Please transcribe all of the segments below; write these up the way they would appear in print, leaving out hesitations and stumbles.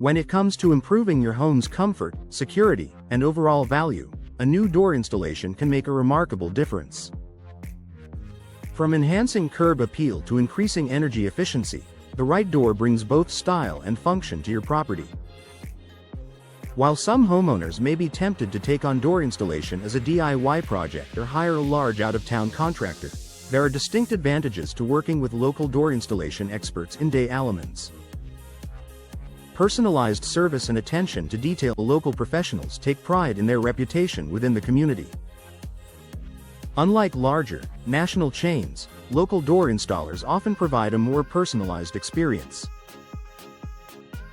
When it comes to improving your home's comfort, security, and overall value, a new door installation can make a remarkable difference. From enhancing curb appeal to increasing energy efficiency, the right door brings both style and function to your property. While some homeowners may be tempted to take on door installation as a DIY project or hire a large out-of-town contractor, there are distinct advantages to working with local door installation experts in Des Allemands. Personalized service and attention to detail. Local professionals take pride in their reputation within the community. Unlike larger, national chains, local door installers often provide a more personalized experience.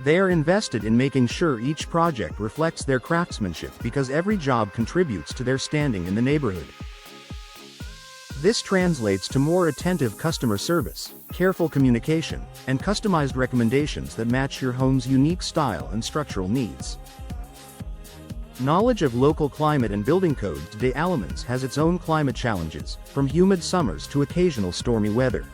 They are invested in making sure each project reflects their craftsmanship because every job contributes to their standing in the neighborhood. This translates to more attentive customer service, careful communication, and customized recommendations that match your home's unique style and structural needs. Knowledge of local climate and building codes. Des Allemands has its own climate challenges, from humid summers to occasional stormy weather.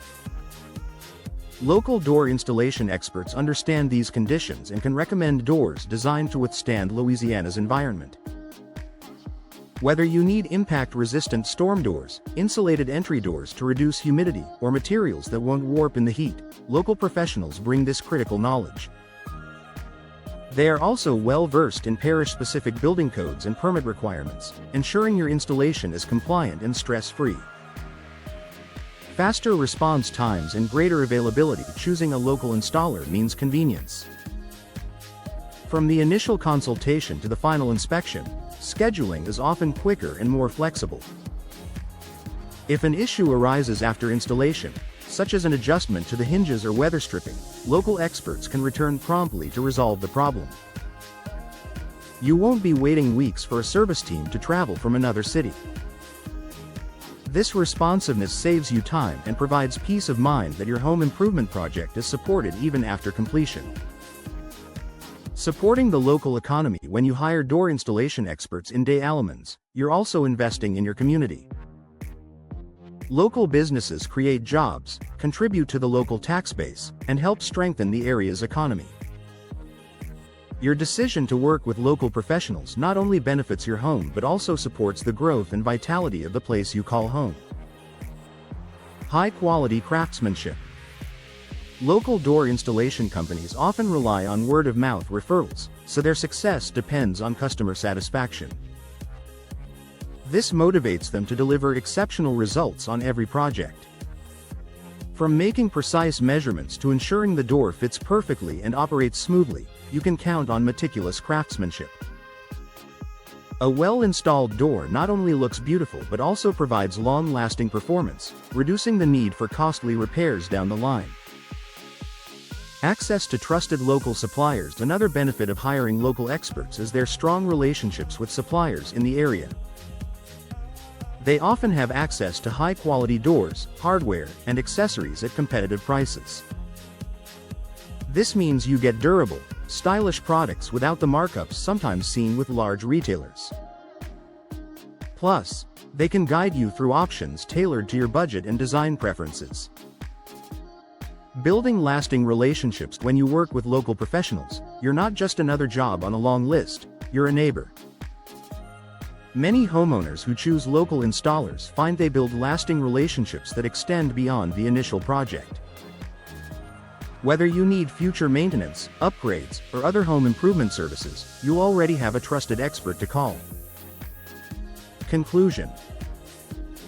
Local door installation experts understand these conditions and can recommend doors designed to withstand Louisiana's environment. Whether you need impact-resistant storm doors, insulated entry doors to reduce humidity, or materials that won't warp in the heat, local professionals bring this critical knowledge. They are also well-versed in parish-specific building codes and permit requirements, ensuring your installation is compliant and stress-free. Faster response times and greater availability. Choosing a local installer means convenience. From the initial consultation to the final inspection, scheduling is often quicker and more flexible. If an issue arises after installation, such as an adjustment to the hinges or weather stripping, local experts can return promptly to resolve the problem. You won't be waiting weeks for a service team to travel from another city. This responsiveness saves you time and provides peace of mind that your home improvement project is supported even after completion. Supporting the local economy. When you hire door installation experts in Des Allemands, you're also investing in your community. Local businesses create jobs, contribute to the local tax base, and help strengthen the area's economy. Your decision to work with local professionals not only benefits your home but also supports the growth and vitality of the place you call home. High-quality craftsmanship. Local door installation companies often rely on word-of-mouth referrals, so their success depends on customer satisfaction. This motivates them to deliver exceptional results on every project. From making precise measurements to ensuring the door fits perfectly and operates smoothly, you can count on meticulous craftsmanship. A well-installed door not only looks beautiful but also provides long-lasting performance, reducing the need for costly repairs down the line. Access to trusted local suppliers. Another benefit of hiring local experts is their strong relationships with suppliers in the area. They often have access to high-quality doors, hardware, and accessories at competitive prices. This means you get durable, stylish products without the markups sometimes seen with large retailers. Plus, they can guide you through options tailored to your budget and design preferences. Building lasting relationships. When you work with local professionals, you're not just another job on a long list, you're a neighbor. Many homeowners who choose local installers find they build lasting relationships that extend beyond the initial project. Whether you need future maintenance, upgrades, or other home improvement services, you already have a trusted expert to call. Conclusion.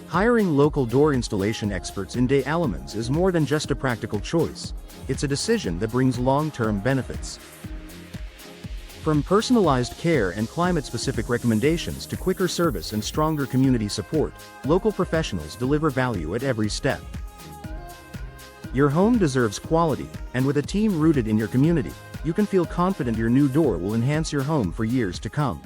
Hiring local door installation experts in Des Allemands is more than just a practical choice, it's a decision that brings long-term benefits. From personalized care and climate-specific recommendations to quicker service and stronger community support, local professionals deliver value at every step. Your home deserves quality, and with a team rooted in your community, you can feel confident your new door will enhance your home for years to come.